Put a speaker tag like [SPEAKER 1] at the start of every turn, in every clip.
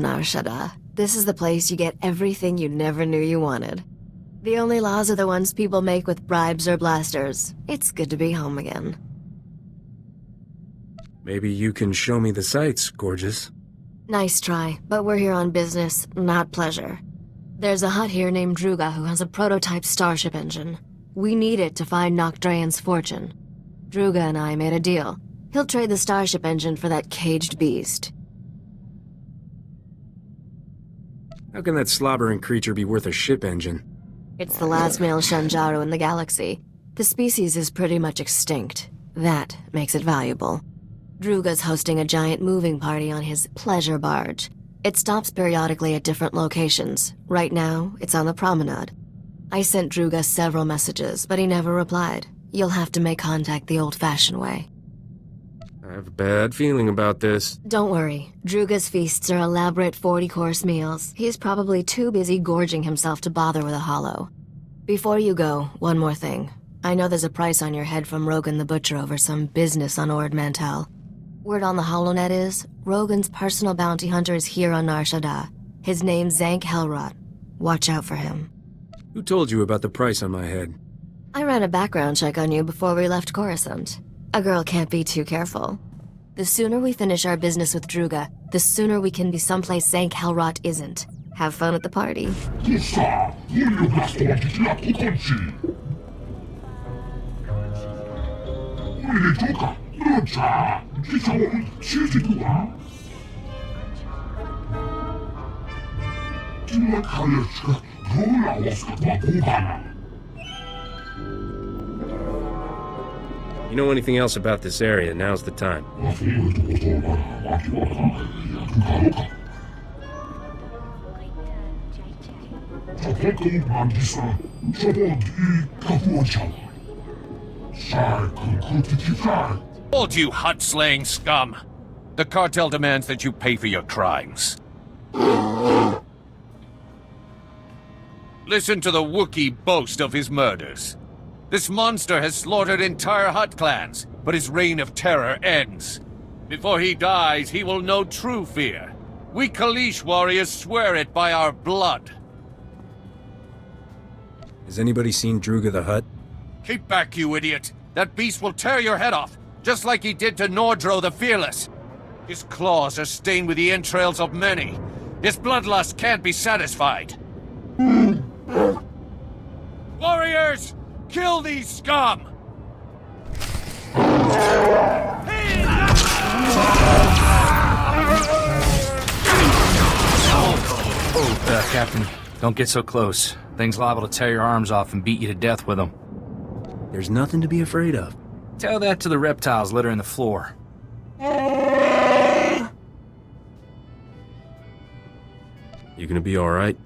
[SPEAKER 1] Nar Shadaa. This is the place you get everything you never knew you wanted. The only laws are the ones people make with bribes or blasters. It's good to be home again.
[SPEAKER 2] Maybe you can show me the sights, gorgeous.
[SPEAKER 1] Nice try, but we're here on business, not pleasure. There's a hut here named Druga who has a prototype starship engine. We need it to find Nok Drayon's fortune. Druga and I made a deal. He'll trade the starship engine for that caged beast.
[SPEAKER 2] How can that slobbering creature be worth a ship engine?
[SPEAKER 1] It's the last male Shanjaru in the galaxy. The species is pretty much extinct. That makes it valuable. Druga's hosting a giant moving party on his pleasure barge. It stops periodically at different locations. Right now, it's on the promenade. I sent Druga several messages, but he never replied. You'll have to make contact the old-fashioned way.
[SPEAKER 2] I have a bad feeling about this.
[SPEAKER 1] Don't worry. Druga's feasts are elaborate 40-course meals. He's probably too busy gorging himself to bother with a hollow. Before you go, one more thing. I know there's a price on your head from Rogan the Butcher over some business on Ord Mantell. Word on the HoloNet is, Rogan's personal bounty hunter is here on Nar Shadaa. His name's Zank Helrot. Watch out for him.
[SPEAKER 2] Who told you about the price on my head?
[SPEAKER 1] I ran a background check on you before we left Coruscant. A girl can't be too careful. The sooner we finish our business with Druga, the sooner we can be someplace Zank Helrot isn't. Have fun at the party.
[SPEAKER 2] You know anything else about this area? Now's the time.
[SPEAKER 3] Hold you hut-slaying scum! The cartel demands that you pay for your crimes. Listen to the Wookiee boast of his murders. This monster has slaughtered entire Hutt clans, but his reign of terror ends. Before he dies, he will know true fear. We Kalish warriors swear it by our blood.
[SPEAKER 2] Has anybody seen Druga the Hutt?
[SPEAKER 3] Keep back, you idiot! That beast will tear your head off, just like he did to Nordro the Fearless. His claws are stained with the entrails of many. His bloodlust can't be satisfied. Warriors! Kill these scum!
[SPEAKER 4] Captain, don't get so close. Thing's liable to tear your arms off and beat you to death with them.
[SPEAKER 2] There's nothing to be afraid of.
[SPEAKER 4] Tell that to the reptiles littering the floor.
[SPEAKER 2] You gonna be alright?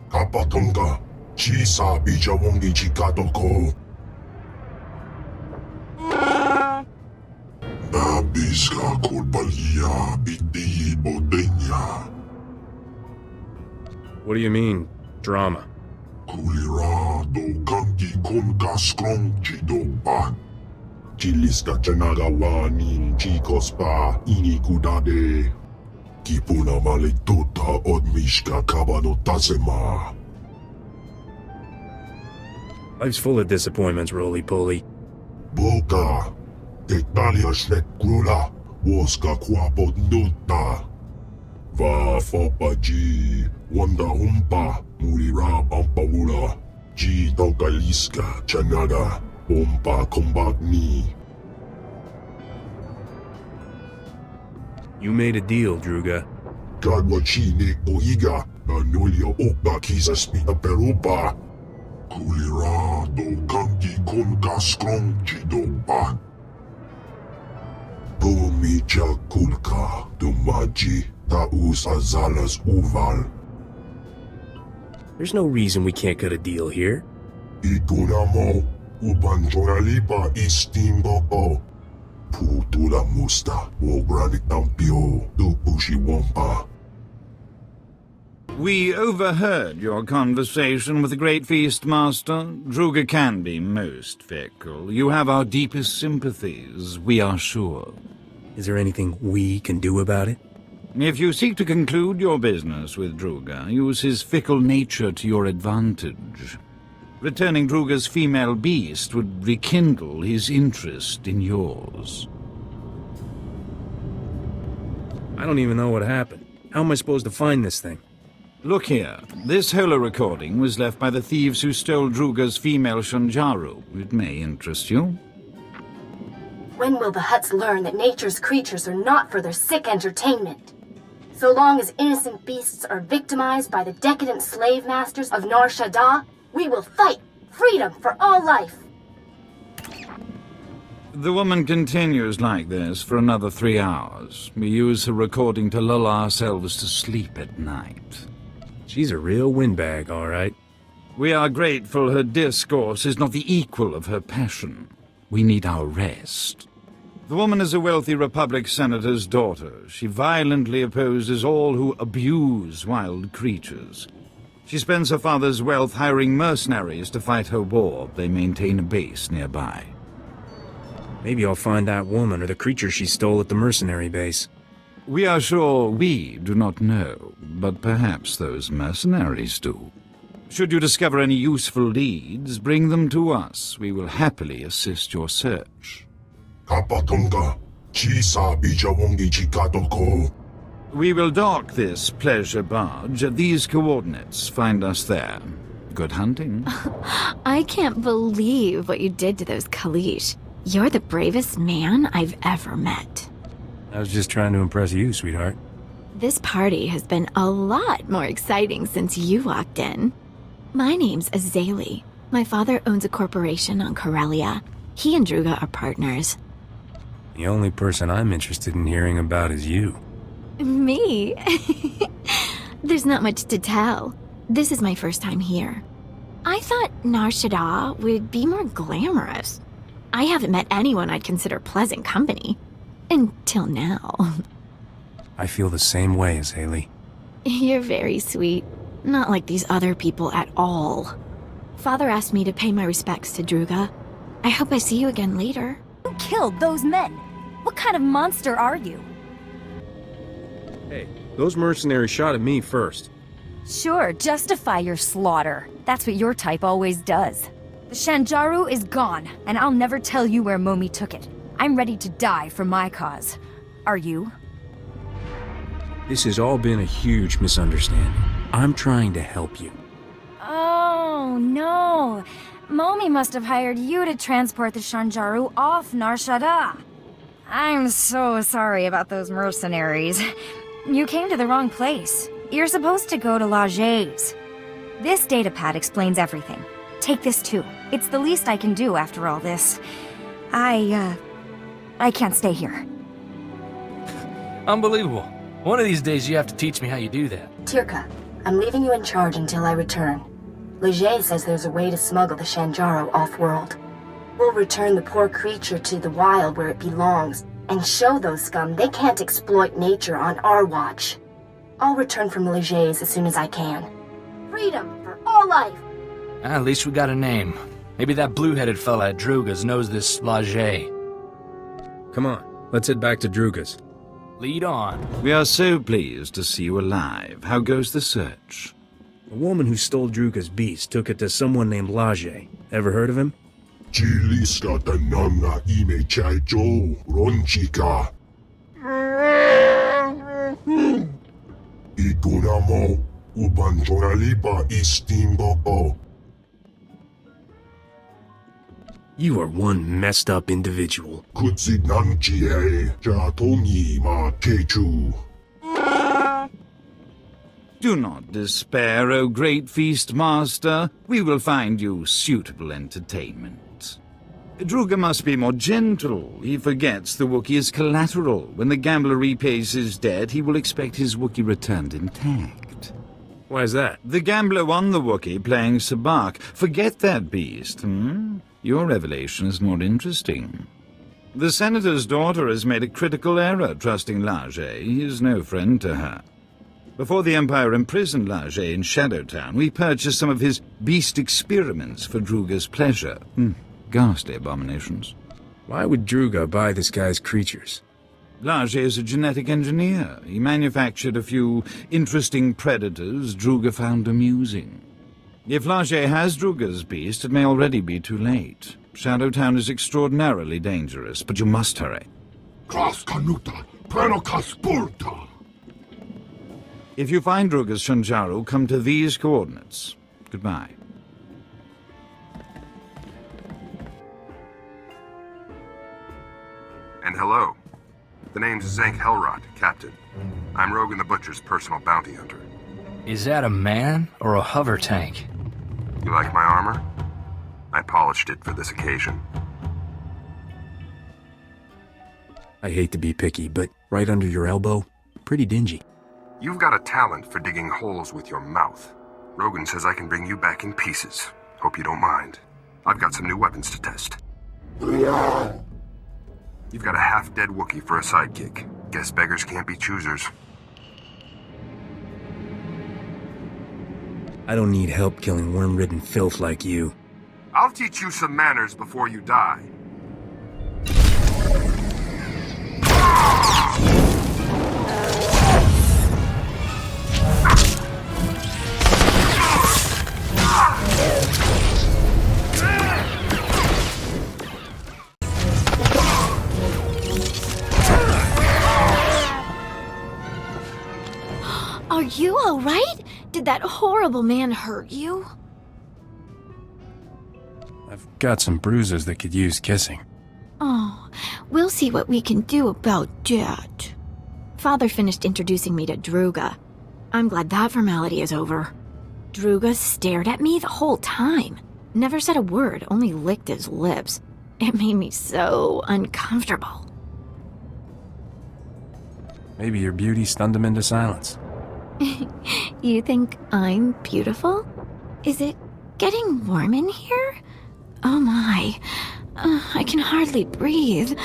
[SPEAKER 5] Kapatonga, Chisa Bijawongi Chikatoko. Nabiska Kulbalia Biti Bodenya.
[SPEAKER 2] What do you mean, drama?
[SPEAKER 5] Kulira do Kanki Konka Strong Chidoban. Chiliska Chanagawani Chikospa Inikudade. Kipuna Malektuta Odmishka Kabano Tasema.
[SPEAKER 2] Life's full of disappointments, roly-poly.
[SPEAKER 5] Boka. Tektalia Shnek Grula. Woska Kwapot Nuta. Va Fopaji. Wanda Humpa. Mulira Pampawula. Ji Tokaliska Chanaga. Pompa Kombagni.
[SPEAKER 2] You made a deal, Druga.
[SPEAKER 5] Kadwachini Oiga. Anulio Oka Kisa Spita Perupa. Kulira do Kanki Konka Strong Chidoban. Pumicha Kulka Dumaji Taus Azalas Uval.
[SPEAKER 2] There's no reason we can't cut a deal here.
[SPEAKER 5] Ikunamo Ubanjoralipa Istingoko. Putula Musta Wogranik Tampio Dupushi Wampa.
[SPEAKER 6] We overheard your conversation with the Great Feast Master. Druga can be most fickle. You have our deepest sympathies, we are sure.
[SPEAKER 2] Is there anything we can do about it?
[SPEAKER 6] If you seek to conclude your business with Druga, use his fickle nature to your advantage. Returning Druga's female beast would rekindle his interest in yours.
[SPEAKER 2] I don't even know what happened. How am I supposed to find this thing?
[SPEAKER 6] Look here. This holo recording was left by the thieves who stole Druga's female Shanjaru. It may interest you.
[SPEAKER 7] When will the Hutts learn that nature's creatures are not for their sick entertainment? So long as innocent beasts are victimized by the decadent slave masters of Nar Shadaa, we will fight freedom for all life.
[SPEAKER 6] The woman continues like this for another 3 hours. We use her recording to lull ourselves to sleep at night.
[SPEAKER 2] She's a real windbag, all right.
[SPEAKER 6] We are grateful her discourse is not the equal of her passion. We need our rest. The woman is a wealthy Republic senator's daughter. She violently opposes all who abuse wild creatures. She spends her father's wealth hiring mercenaries to fight her war. They maintain a base nearby.
[SPEAKER 2] Maybe I'll find that woman or the creature she stole at the mercenary base.
[SPEAKER 6] We are sure we do not know, but perhaps those mercenaries do. Should you discover any useful leads, bring them to us. We will happily assist your search.
[SPEAKER 5] Kapatonga, Chisa Bijawongi Chikatoko.
[SPEAKER 6] We will dock this pleasure barge at these coordinates. Find us there. Good hunting.
[SPEAKER 8] I can't believe what you did to those Kalish. You're the bravest man I've ever met.
[SPEAKER 2] I was just trying to impress you, sweetheart.
[SPEAKER 8] This party has been a lot more exciting since you walked in. My name's Azalea. My father owns a corporation on Corellia. He and Druga are partners.
[SPEAKER 2] The only person I'm interested in hearing about is you.
[SPEAKER 8] Me? There's not much to tell. This is my first time here. I thought Nar Shadaa would be more glamorous. I haven't met anyone I'd consider pleasant company. Until now.
[SPEAKER 2] I feel the same way as Haley.
[SPEAKER 8] You're very sweet. Not like these other people at all. Father asked me to pay my respects to Druga. I hope I see you again later.
[SPEAKER 9] Who killed those men? What kind of monster are you?
[SPEAKER 2] Hey, those mercenaries shot at me first.
[SPEAKER 9] Sure, justify your slaughter. That's what your type always does. The Shanjaru is gone, and I'll never tell you where Momi took it. I'm ready to die for my cause. Are you?
[SPEAKER 2] This has all been a huge misunderstanding. I'm trying to help you.
[SPEAKER 9] Oh, no. Momi must have hired you to transport the Shanjaru off Nar Shadaa. I'm so sorry about those mercenaries. You came to the wrong place. You're supposed to go to Laget's. This datapad explains everything. Take this too. It's the least I can do after all this. I can't stay here.
[SPEAKER 4] Unbelievable. One of these days you have to teach me how you do that.
[SPEAKER 7] Tirka, I'm leaving you in charge until I return. Leger says there's a way to smuggle the Shanjaru off-world. We'll return the poor creature to the wild where it belongs, and show those scum they can't exploit nature on our watch. I'll return from Leger's as soon as I can. Freedom for all life!
[SPEAKER 4] At least we got a name. Maybe that blue-headed fella at Druga's knows this Laget.
[SPEAKER 2] Come on, let's head back to Druga's.
[SPEAKER 4] Lead on.
[SPEAKER 6] We are so pleased to see you alive. How goes the search?
[SPEAKER 2] A woman who stole Druga's beast took it to someone named Laget. Ever heard of him?
[SPEAKER 5] Chiliska Tananga Ime Chaijo Ronchika. Ikunamo Ubanjoralipa Istimbo.
[SPEAKER 2] You are one messed up individual.
[SPEAKER 5] Kutsinamchie Jatongi Ma Kechu.
[SPEAKER 6] Do not despair, O great feast master. We will find you suitable entertainment. Druga must be more gentle. He forgets the Wookiee is collateral. When the gambler repays his debt, he will expect his Wookiee returned intact.
[SPEAKER 2] Why is that?
[SPEAKER 6] The gambler won the Wookiee playing Sabak. Forget that beast, Your revelation is more interesting. The senator's daughter has made a critical error trusting Laget. He is no friend to her. Before the Empire imprisoned Laget in Shadowtown, we purchased some of his beast experiments for Druga's pleasure. Ghastly abominations.
[SPEAKER 2] Why would Druga buy this guy's creatures?
[SPEAKER 6] Lage is a genetic engineer. He manufactured a few interesting predators Druga found amusing. If Lage has Druga's beast, it may already be too late. Shadowtown is extraordinarily dangerous, but you must hurry.
[SPEAKER 5] Kras kanuta, prenokas purta.
[SPEAKER 6] If you find Druga's Shanjaru, come to these coordinates. Goodbye.
[SPEAKER 10] And hello. The name's Zank Helrot, Captain. I'm Rogan the Butcher's personal bounty hunter.
[SPEAKER 4] Is that a man or a hover tank?
[SPEAKER 10] You like my armor? I polished it for this occasion.
[SPEAKER 2] I hate to be picky, but right under your elbow, pretty dingy.
[SPEAKER 10] You've got a talent for digging holes with your mouth. Rogan says I can bring you back in pieces. Hope you don't mind. I've got some new weapons to test. You've got a half-dead Wookiee for a sidekick. Guess beggars can't be choosers.
[SPEAKER 2] I don't need help killing worm-ridden filth like you.
[SPEAKER 10] I'll teach you some manners before you die.
[SPEAKER 8] Are you all right? Did that horrible man hurt you?
[SPEAKER 2] I've got some bruises that could use kissing.
[SPEAKER 8] Oh, we'll see what we can do about that. Father finished introducing me to Druga. I'm glad that formality is over. Druga stared at me the whole time. Never said a word, only licked his lips. It made me so uncomfortable.
[SPEAKER 2] Maybe your beauty stunned him into silence.
[SPEAKER 8] You think I'm beautiful? Is it getting warm in here? Oh my. I can hardly breathe.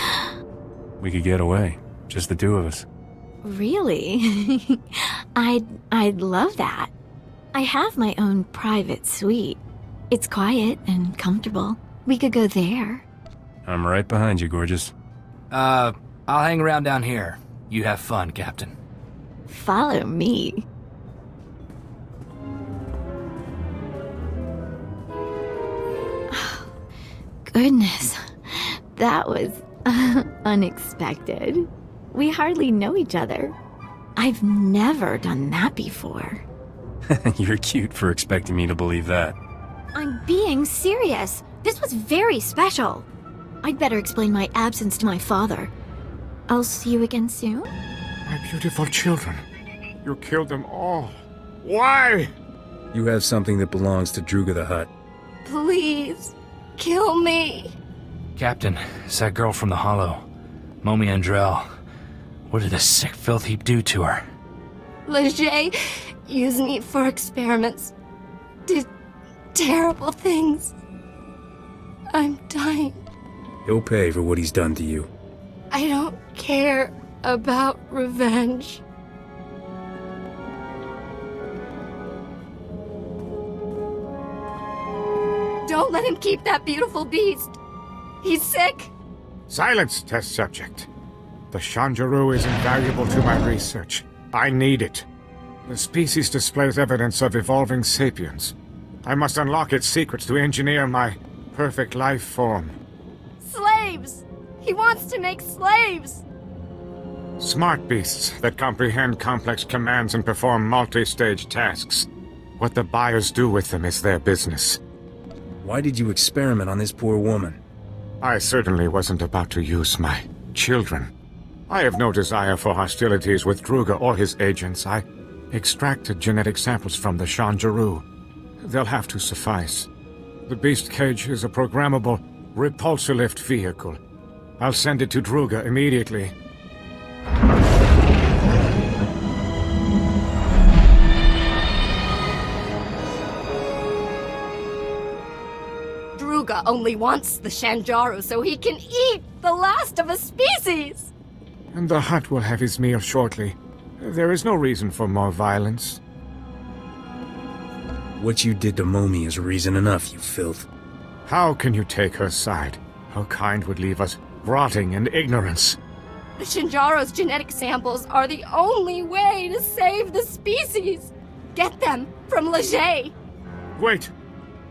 [SPEAKER 2] We could get away. Just the two of us.
[SPEAKER 8] Really? I'd love that. I have my own private suite. It's quiet and comfortable. We could go there.
[SPEAKER 2] I'm right behind you, gorgeous.
[SPEAKER 4] I'll hang around down here. You have fun, Captain.
[SPEAKER 8] Follow me. Goodness, that was unexpected. We hardly know each other. I've never done that before.
[SPEAKER 2] You're cute for expecting me to believe that.
[SPEAKER 8] I'm being serious. This was very special. I'd better explain my absence to my father. I'll see you again soon?
[SPEAKER 11] My beautiful children. You killed them all. Why?
[SPEAKER 2] You have something that belongs to Druga the Hutt.
[SPEAKER 8] Please, kill me.
[SPEAKER 4] Captain, it's that girl from the Hollow. Momi Andrell. What did the sick filth heap do to her?
[SPEAKER 12] Leger used me for experiments. Did terrible things. I'm dying.
[SPEAKER 2] He'll pay for what he's done to you.
[SPEAKER 12] I don't care about revenge. Don't let him keep that beautiful beast. He's sick.
[SPEAKER 11] Silence, test subject. The Shanjaru is invaluable to my research. I need it. The species displays evidence of evolving sapiens. I must unlock its secrets to engineer my perfect life form.
[SPEAKER 12] Slaves! He wants to make slaves!
[SPEAKER 11] Smart beasts that comprehend complex commands and perform multi-stage tasks. What the buyers do with them is their business.
[SPEAKER 2] Why did you experiment on this poor woman?
[SPEAKER 11] I certainly wasn't about to use my children. I have no desire for hostilities with Druga or his agents. I extracted genetic samples from the Shanjaru. They'll have to suffice. The beast cage is a programmable repulsor-lift vehicle. I'll send it to Druga immediately.
[SPEAKER 12] Druga only wants the Shanjaru so he can eat the last of a species!
[SPEAKER 11] And the Hutt will have his meal shortly. There is no reason for more violence.
[SPEAKER 2] What you did to Momi is reason enough, you filth.
[SPEAKER 11] How can you take her side? Her kind would leave us rotting in ignorance.
[SPEAKER 12] The Shinjaro's genetic samples are the only way to save the species. Get them from Leger.
[SPEAKER 11] Wait!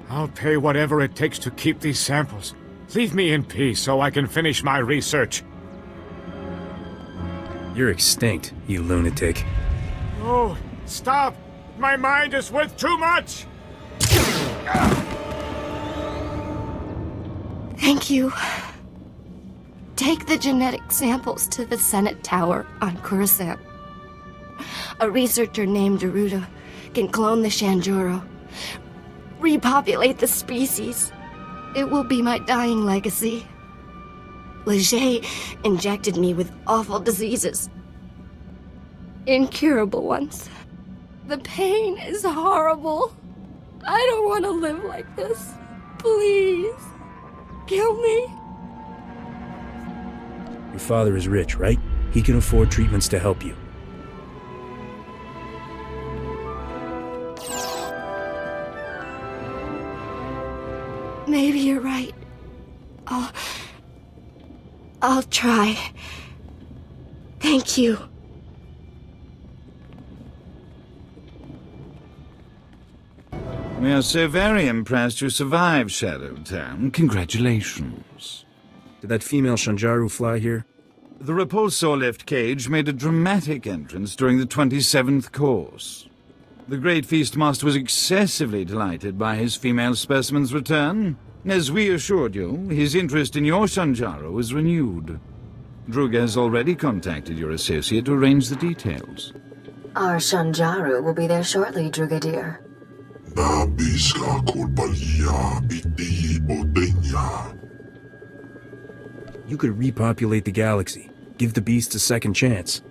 [SPEAKER 11] I'll pay whatever it takes to keep these samples. Leave me in peace so I can finish my research.
[SPEAKER 2] You're extinct, you lunatic.
[SPEAKER 11] Oh, stop! My mind is worth too much!
[SPEAKER 12] Thank you. Take the genetic samples to the Senate Tower on Coruscant. A researcher named Daruda can clone the Shanjuro, repopulate the species. It will be my dying legacy. Leger injected me with awful diseases. Incurable ones. The pain is horrible. I don't want to live like this. Please, kill me.
[SPEAKER 2] Your father is rich, right? He can afford treatments to help you.
[SPEAKER 12] Maybe you're right. I'll try. Thank you.
[SPEAKER 6] We are so very impressed you survived Shadow Town. Congratulations.
[SPEAKER 2] Did that female Shanjaru fly here?
[SPEAKER 6] The repulsor lift cage made a dramatic entrance during the 27th course. The Great Feastmaster was excessively delighted by his female specimen's return. As we assured you, his interest in your Shanjaru was renewed. Druga has already contacted your associate to arrange the details.
[SPEAKER 7] Our Shanjaru will be there shortly, Druga dear.
[SPEAKER 2] You could repopulate the galaxy. Give the beast a second chance.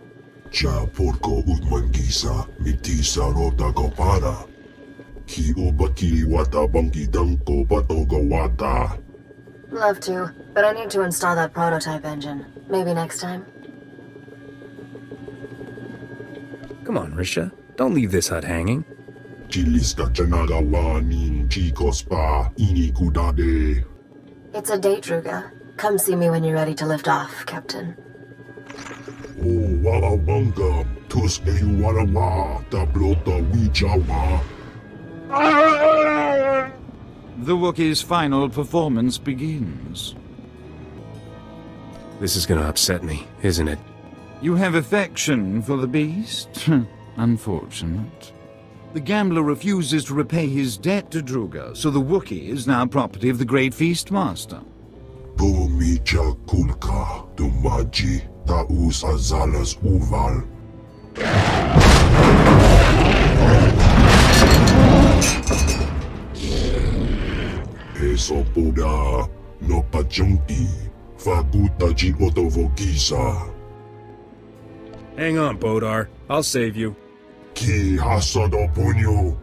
[SPEAKER 5] Love
[SPEAKER 7] to, but I need to install that prototype engine. Maybe next time?
[SPEAKER 2] Come on, Risha. Don't leave this hut hanging.
[SPEAKER 7] It's a date, Druga. Come see me when you're ready to lift off, Captain.
[SPEAKER 6] The Wookiee's final performance begins.
[SPEAKER 2] This is gonna upset me, isn't it?
[SPEAKER 6] You have affection for the beast? Unfortunate. The gambler refuses to repay his debt to Druga, so the Wookiee is now property of the Great Feastmaster.
[SPEAKER 2] Hang on, Bodar. I'll save you.
[SPEAKER 5] Ki hasado punyo.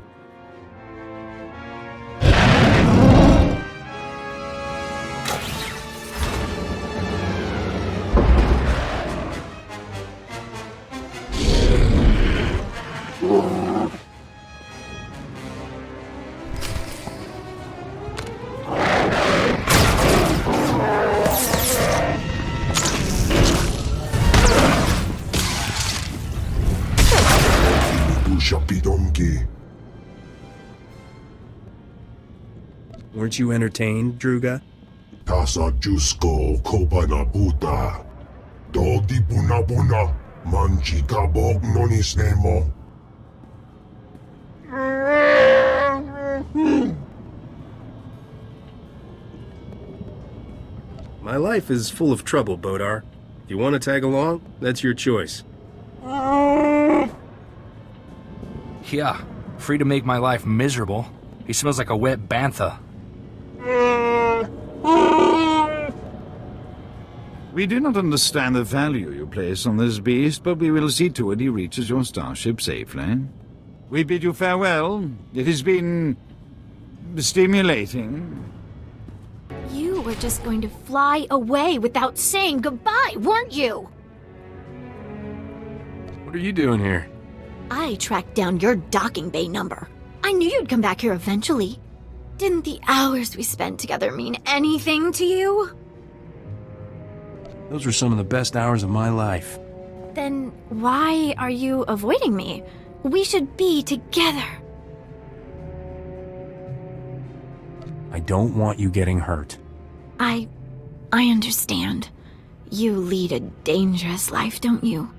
[SPEAKER 2] Weren't you entertained, Druga?
[SPEAKER 5] Tasa Jusko Kobana Buta. Dodi Buna Buna. Manji Kabok Nonis Nemo.
[SPEAKER 2] My life is full of trouble, Bodar. If you want to tag along, that's your choice.
[SPEAKER 4] Yeah, free to make my life miserable. He smells like a wet bantha.
[SPEAKER 6] We do not understand the value you place on this beast, but we will see to it he reaches your starship safely. We bid you farewell. It has been stimulating.
[SPEAKER 8] You were just going to fly away without saying goodbye, weren't you?
[SPEAKER 2] What are you doing here?
[SPEAKER 8] I tracked down your docking bay number. I knew you'd come back here eventually. Didn't the hours we spent together mean anything to you?
[SPEAKER 2] Those were some of the best hours of my life.
[SPEAKER 8] Then why are you avoiding me? We should be together.
[SPEAKER 2] I don't want you getting hurt.
[SPEAKER 8] I understand. You lead a dangerous life, don't you?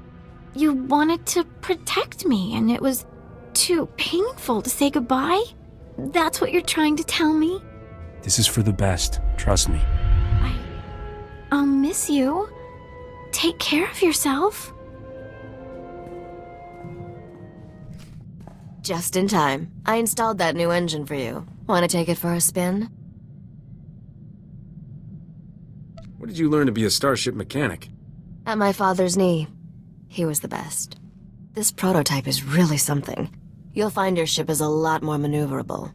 [SPEAKER 8] You wanted to protect me, and it was too painful to say goodbye? That's what you're trying to tell me?
[SPEAKER 2] This is for the best, trust me.
[SPEAKER 8] I'll miss you. Take care of yourself.
[SPEAKER 1] Just in time. I installed that new engine for you. Want to take it for a spin?
[SPEAKER 2] Where did you learn to be a starship mechanic?
[SPEAKER 1] At my father's knee. He was the best. This prototype is really something. You'll find your ship is a lot more maneuverable.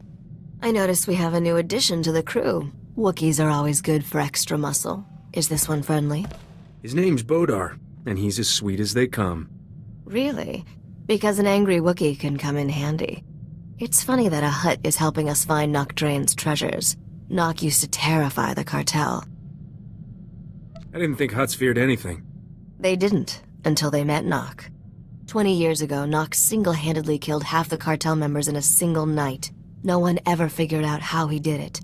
[SPEAKER 1] I noticed we have a new addition to the crew. Wookiees are always good for extra muscle. Is this one friendly?
[SPEAKER 2] His name's Bodar, and he's as sweet as they come.
[SPEAKER 1] Really? Because an angry Wookiee can come in handy. It's funny that a Hutt is helping us find Nok Drayon's treasures. Nok used to terrify the cartel.
[SPEAKER 2] I didn't think Hutts feared anything.
[SPEAKER 1] They didn't, until they met Nok. 20 years ago, Nok single-handedly killed half the cartel members in a single night. No one ever figured out how he did it.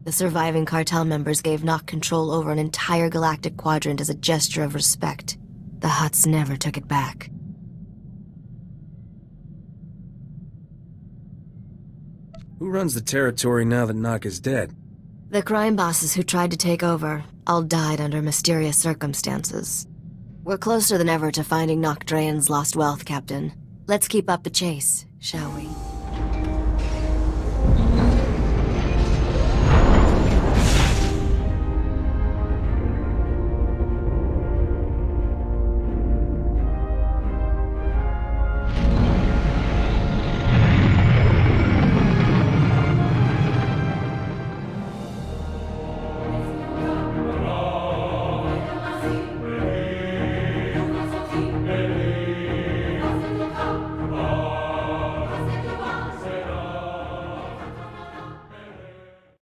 [SPEAKER 1] The surviving cartel members gave Nok control over an entire galactic quadrant as a gesture of respect. The Hutts never took it back.
[SPEAKER 2] Who runs the territory now that Nok is dead?
[SPEAKER 1] The crime bosses who tried to take over all died under mysterious circumstances. We're closer than ever to finding Nok Drayon's lost wealth, Captain. Let's keep up the chase, shall we?